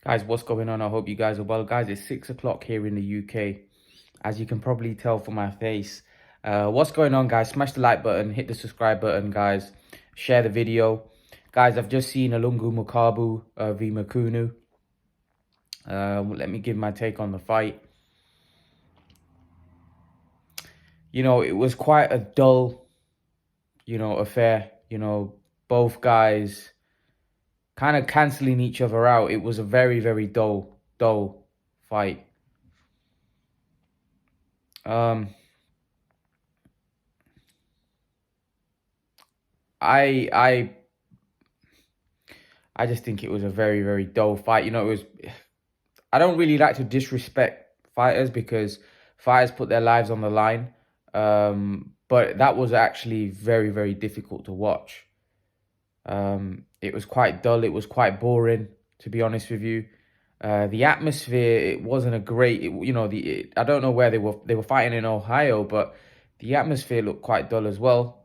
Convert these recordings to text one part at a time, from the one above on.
Guys, what's going on? I hope you guys are well. Guys, it's 6 o'clock here in the UK. As you can probably tell from my face. What's going on, guys? Smash the like button, hit the subscribe button, guys. Share the video. Guys, I've just seen Ilunga Makabu v Mchunu. Let me give my take on the fight. You know, it was quite a dull, affair. Both guys kind of cancelling each other out. It was a very, very dull fight. Um, I I I just think it was a very, very dull fight. I don't really like to disrespect fighters because fighters put their lives on the line. But that was actually very, very difficult to watch. It was quite dull. It was quite boring, to be honest with you. The atmosphere, it wasn't a great, I don't know where they were fighting in Ohio, but the atmosphere looked quite dull as well.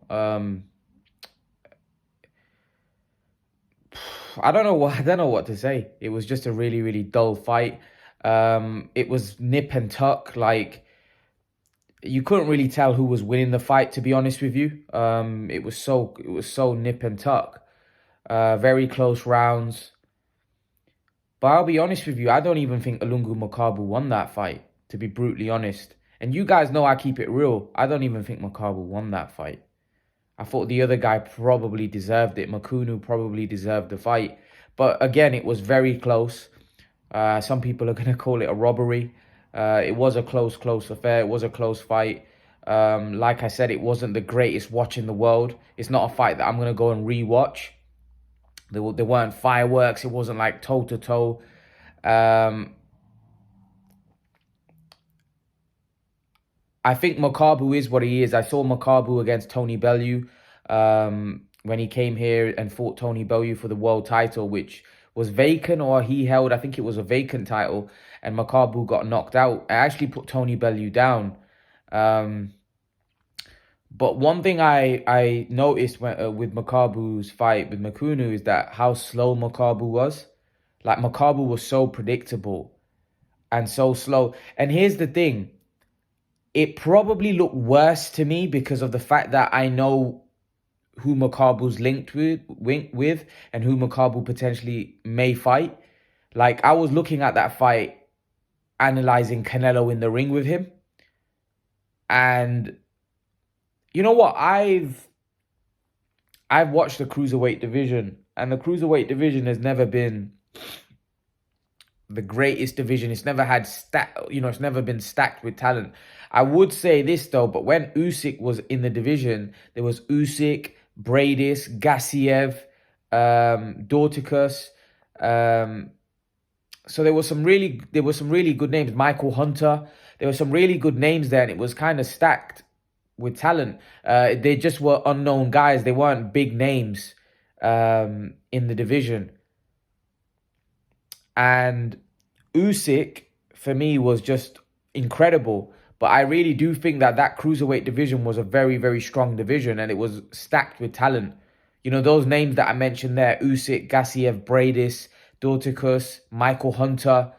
I don't know what I don't know what to say. It was just a really, really dull fight. It was nip and tuck. Like, you couldn't really tell who was winning the fight, to be honest with you. It was so nip and tuck. Very close rounds. But I'll be honest with you, I don't even think Ilunga Makabu won that fight, to be brutally honest. And you guys know I keep it real. I don't even think Makabu won that fight. I thought the other guy probably deserved it. Mchunu probably deserved the fight. But again, it was very close. Some people are going to call it a robbery. It was a close affair. It was a close fight. Like I said, it wasn't the greatest watch in the world. It's not a fight that I'm going to go and re-watch. There weren't fireworks. It wasn't like toe-to-toe. I think Makabu is what he is. I saw Makabu against Tony Bellew when he came here and fought Tony Bellew for the world title, which was vacant, or he held, I think it was a vacant title, and Makabu got knocked out. I actually put Tony Bellew down. But one thing I noticed with Makabu's fight with Mchunu is that how slow Makabu was. Like, Makabu was so predictable and so slow. And here's the thing. It probably looked worse to me because of the fact that I know who Makabu's linked with and who Makabu potentially may fight. Like, I was looking at that fight, analyzing Canelo in the ring with him. And you know what? I've watched the cruiserweight division, and the cruiserweight division has never been the greatest division. It's never had it's never been stacked with talent. I would say this though, but when Usyk was in the division, there was Usyk, Bradis, Gassiev, Dorticus. So there were some really good names. Michael Hunter. There were some really good names there, and it was kind of stacked with talent. They just were unknown guys. They weren't big names in the division. And Usyk, for me, was just incredible. But I really do think that cruiserweight division was a very, very strong division, and it was stacked with talent. You know, those names that I mentioned there, Usyk, Gassiev, Bradis, Dorticus, Michael Hunter,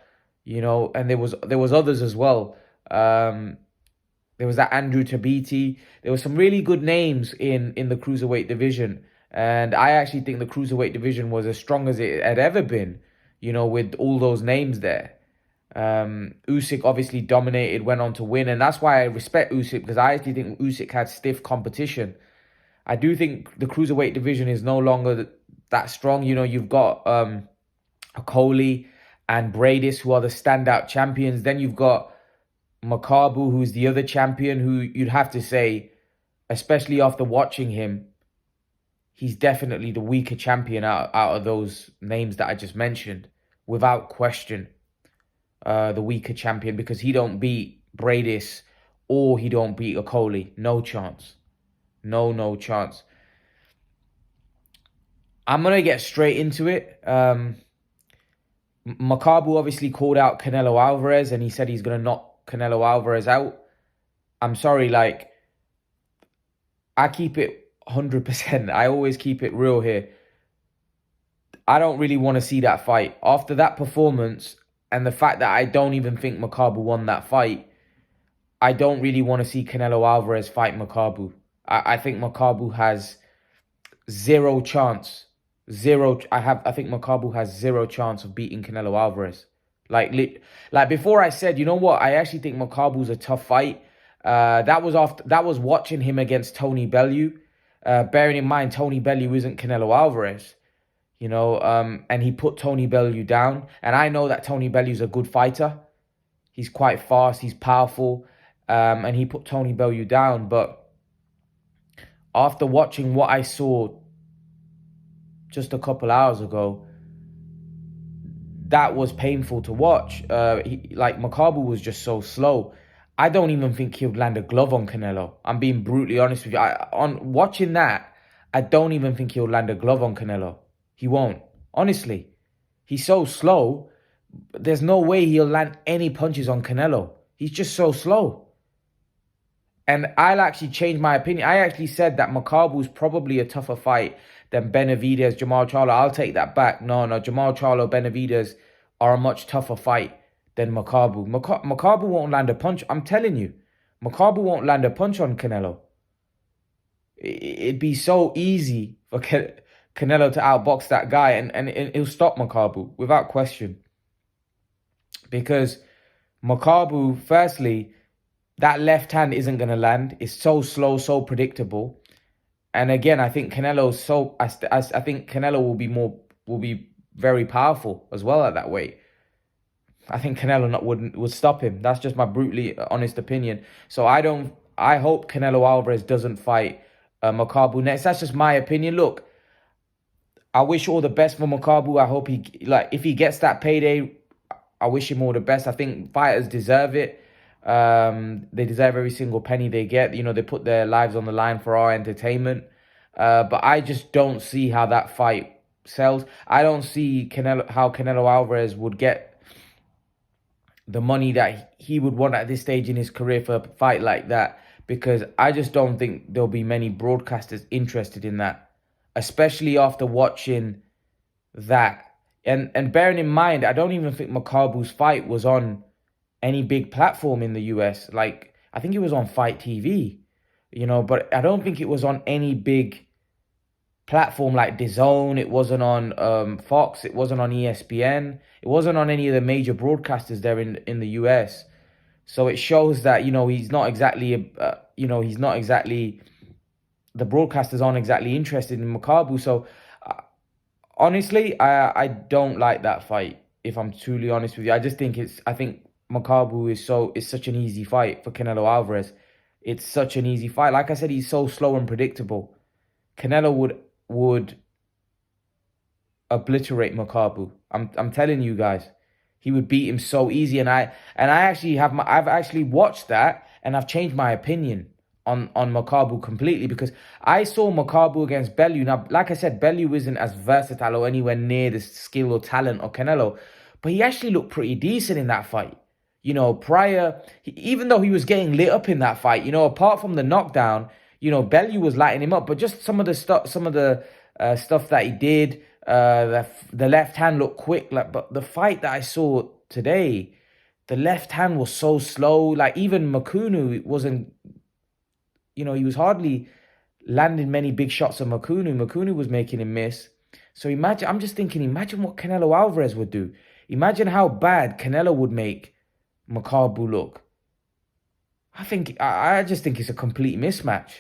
and there was others as well. There was that Andrew Tabiti. There were some really good names in the cruiserweight division. And I actually think the cruiserweight division was as strong as it had ever been, with all those names there. Usyk obviously dominated, went on to win. And that's why I respect Usyk, because I actually think Usyk had stiff competition. I do think the cruiserweight division is no longer that strong. You've got Coley and Bradis, who are the standout champions. Then you've got Makabu, who's the other champion, who you'd have to say, especially after watching him, he's definitely the weaker champion out of those names that I just mentioned, without question. The weaker champion, because he don't beat Bradis or he don't beat Okoli. No chance. No chance. I'm going to get straight into it. Makabu obviously called out Canelo Alvarez, and he said he's going to knock Canelo Alvarez out. I'm sorry, like, I keep it 100%. I always keep it real here. I don't really want to see that fight. After that performance and the fact that I don't even think Makabu won that fight, I don't really want to see Canelo Alvarez fight Makabu. I think Makabu has zero chance. I think Makabu has zero chance of beating Canelo Alvarez. Like before I said, you know what? I actually think Makabu's a tough fight. That was watching him against Tony Bellew. Bearing in mind Tony Bellew isn't Canelo Alvarez. And he put Tony Bellew down. And I know that Tony Bellew's a good fighter. He's quite fast, he's powerful. And he put Tony Bellew down. But after watching what I saw just a couple hours ago, that was painful to watch. Makabu was just so slow. I don't even think he'll land a glove on Canelo. I'm being brutally honest with you. On watching that, I don't even think he'll land a glove on Canelo. He won't. Honestly. He's so slow. There's no way he'll land any punches on Canelo. He's just so slow. And I'll actually change my opinion. I actually said that Makabu's probably a tougher fight than Benavidez, Jamal Charlo. I'll take that back. No, Jamal Charlo, Benavidez are a much tougher fight than Makabu. Makabu won't land a punch. I'm telling you. Makabu won't land a punch on Canelo. It'd be so easy for Canelo to outbox that guy, and he'll stop Makabu without question. Because Makabu, firstly, that left hand isn't going to land. It's so slow, so predictable. And again, I think Canelo's so... I think Canelo will be very powerful as well at that weight. I think Canelo would stop him. That's just my brutally honest opinion. So I hope Canelo Alvarez doesn't fight Makabu next. That's just my opinion. Look, I wish all the best for Makabu. I hope if he gets that payday, I wish him all the best. I think fighters deserve it. They deserve every single penny they get. They put their lives on the line for our entertainment. But I just don't see how that fight sells. I don't see how Canelo Alvarez would get the money that he would want at this stage in his career for a fight like that, because I just don't think there'll be many broadcasters interested in that, especially after watching that. And bearing in mind, I don't even think Makabu's fight was on any big platform in the US. Like, I think it was on Fight TV, but I don't think it was on any big platform like DAZN. It wasn't on Fox. It wasn't on ESPN. It wasn't on any of the major broadcasters there in the US. So it shows that, he's not exactly, the broadcasters aren't exactly interested in Makabu. So honestly, I don't like that fight, if I'm truly honest with you. I think Makabu is such an easy fight for Canelo Alvarez. It's such an easy fight. Like I said, he's so slow and predictable. Canelo would obliterate Makabu. I'm telling you guys, he would beat him so easy. And I've actually watched that, and I've changed my opinion on Makabu completely, because I saw Makabu against Bellew. Now, like I said, Bellew isn't as versatile or anywhere near the skill or talent of Canelo, but he actually looked pretty decent in that fight. Even though he was getting lit up in that fight, apart from the knockdown, Bellew was lighting him up. But just some of the stuff that he did, the left hand looked quick. But the fight that I saw today, the left hand was so slow. Like, even Mchunu wasn't, he was hardly landing many big shots on Mchunu. Mchunu was making him miss. So I'm just thinking, imagine what Canelo Alvarez would do. Imagine how bad Canelo would make Makabu look. I just think it's a complete mismatch.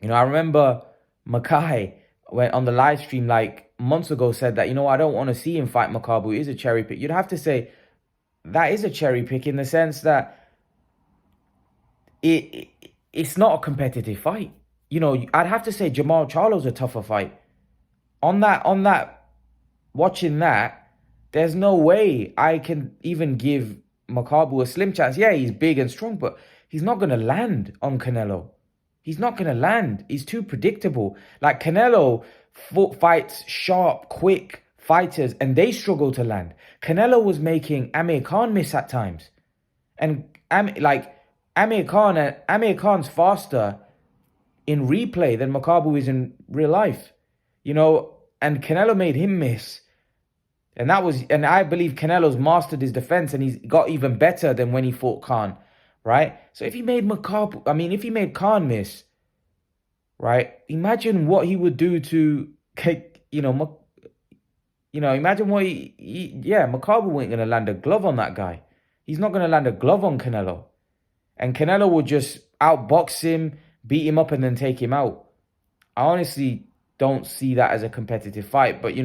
I remember Makai, when on the live stream like months ago, said that, I don't want to see him fight Makabu. It is a cherry pick. You'd have to say that is a cherry pick, in the sense that it's not a competitive fight. I'd have to say Jamal Charlo's a tougher fight. Watching that, there's no way I can even give Makabu a slim chance. Yeah, he's big and strong, but he's not going to land on Canelo. He's not going to land. He's too predictable. Like, Canelo fights sharp, quick fighters, and they struggle to land. Canelo was making Amir Khan miss at times. And Amir Khan's faster in replay than Makabu is in real life. and Canelo made him miss. And I believe Canelo's mastered his defense and he's got even better than when he fought Khan, right? So if he made if he made Khan miss, right? Imagine what he would do to, imagine what Makabu ain't gonna land a glove on that guy. He's not gonna land a glove on Canelo, and Canelo would just outbox him, beat him up, and then take him out. I honestly don't see that as a competitive fight, but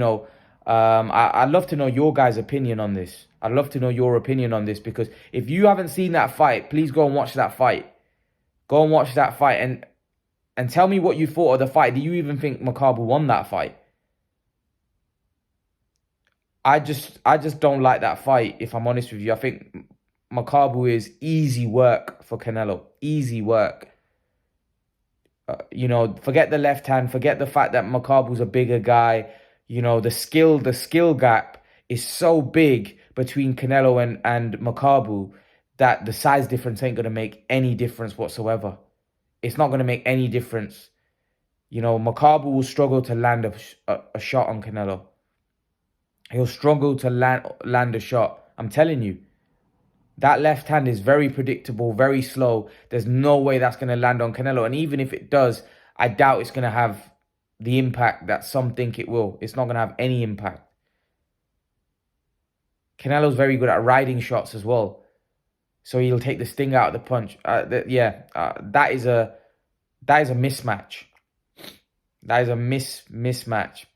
I'd love to know your guys' opinion on this. I'd love to know your opinion on this, because if you haven't seen that fight, please go and watch that fight. Go and watch that fight and tell me what you thought of the fight. Do you even think Makabu won that fight? I just don't like that fight, if I'm honest with you. I think Makabu is easy work for Canelo. Easy work. Forget the left hand, forget the fact that Makabu's a bigger guy. The skill gap is so big between Canelo and Makabu that the size difference ain't going to make any difference whatsoever. It's not going to make any difference. Makabu will struggle to land a shot on Canelo. He'll struggle to land a shot. I'm telling you. That left hand is very predictable, very slow. There's no way that's going to land on Canelo. And even if it does, I doubt it's going to have the impact that some think it will. It's not going to have any impact. Canelo's very good at riding shots as well. So he'll take the sting out of the punch. That is a mismatch. That is a mismatch.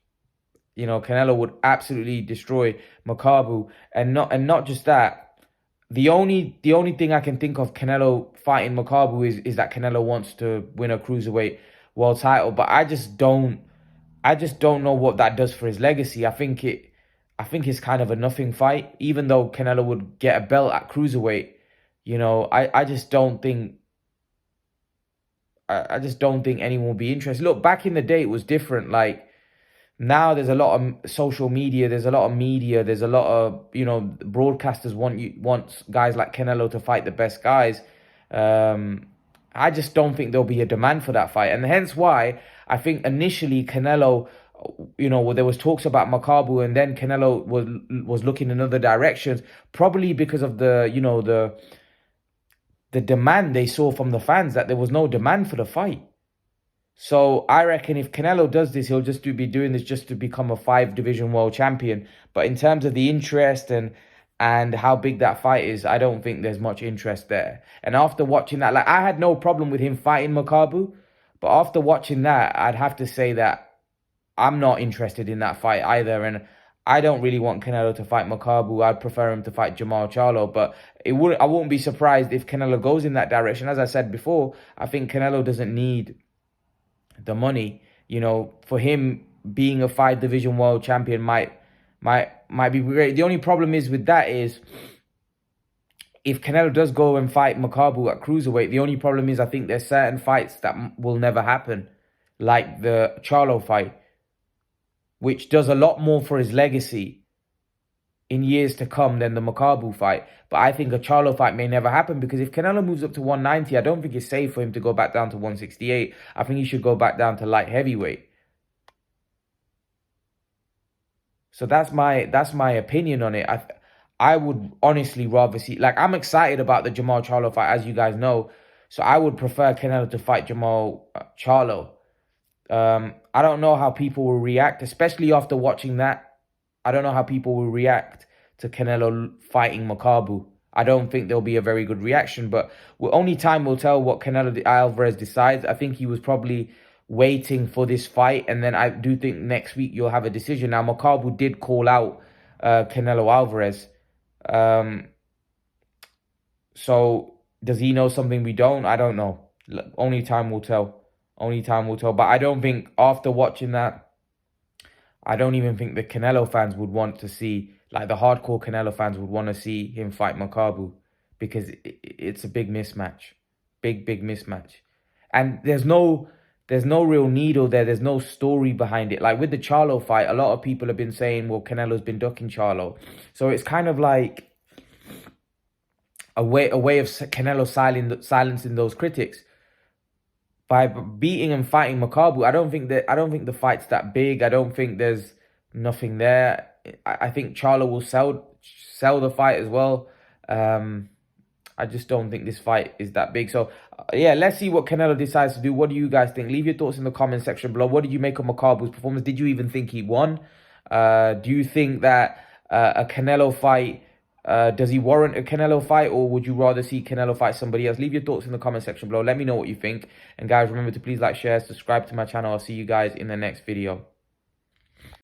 Canelo would absolutely destroy Makabu. And not just that. The only thing I can think of Canelo fighting Makabu is that Canelo wants to win a cruiserweight world title, but I just don't know what that does for his legacy. I think it's kind of a nothing fight, even though Canelo would get a belt at cruiserweight. I just don't think anyone will be interested. Look, back in the day it was different. Like, now there's a lot of social media, there's a lot of media, there's a lot of, broadcasters want guys like Canelo to fight the best guys. I just don't think there'll be a demand for that fight. And hence why I think initially Canelo, there was talks about Makabu, and then Canelo was looking in other directions, probably because of the demand they saw from the fans, that there was no demand for the fight. So I reckon if Canelo does this, he'll just be doing this just to become a 5-division world champion. But in terms of the interest and how big that fight is, I don't think there's much interest there. And after watching that, I had no problem with him fighting Makabu, but after watching that, I'd have to say that I'm not interested in that fight either. And I don't really want Canelo to fight Makabu. I'd prefer him to fight Jamal Charlo, but I wouldn't be surprised if Canelo goes in that direction. As I said before, I think Canelo doesn't need the money. For him, being a 5-division world champion might be great. The only problem is with that is, if Canelo does go and fight Makabu at cruiserweight, the only problem is I think there's certain fights that will never happen, like the Charlo fight, which does a lot more for his legacy in years to come than the Makabu fight. But I think a Charlo fight may never happen, because if Canelo moves up to 190, I don't think it's safe for him to go back down to 168. I think he should go back down to light heavyweight. So that's my opinion on it. I would honestly rather see, I'm excited about the Jamal Charlo fight, as you guys know. So I would prefer Canelo to fight Jamal Charlo. I don't know how people will react, especially after watching that. I don't know how people will react to Canelo fighting Makabu. I don't think there'll be a very good reaction, but only time will tell what Canelo Alvarez decides. I think he was probably waiting for this fight, and then I do think next week you'll have a decision. Now, Makabu did call out Canelo Alvarez. So does he know something we don't? I don't know. Only time will tell. Only time will tell. But I don't think, after watching that, I don't even think the Canelo fans would want to see, the hardcore Canelo fans would want to see him fight Makabu, because it's a big mismatch. Big mismatch. And there's no real needle there. There's no story behind it. Like with the Charlo fight, a lot of people have been saying, well, Canelo's been ducking Charlo. So it's kind of like a way of Canelo silencing those critics. by beating and fighting Makabu. I don't think the fight's that big. I don't think there's nothing there. I think Charlo will sell the fight as well. I just don't think this fight is that big. So, yeah, let's see what Canelo decides to do. What do you guys think? Leave your thoughts in the comment section below. What did you make of Makabu's performance? Did you even think he won? Do you think that a Canelo fight, does he warrant a Canelo fight, or would you rather see Canelo fight somebody else? Leave your thoughts in the comment section below. Let me know what you think. And guys, remember to please like, share, subscribe to my channel. I'll see you guys in the next video.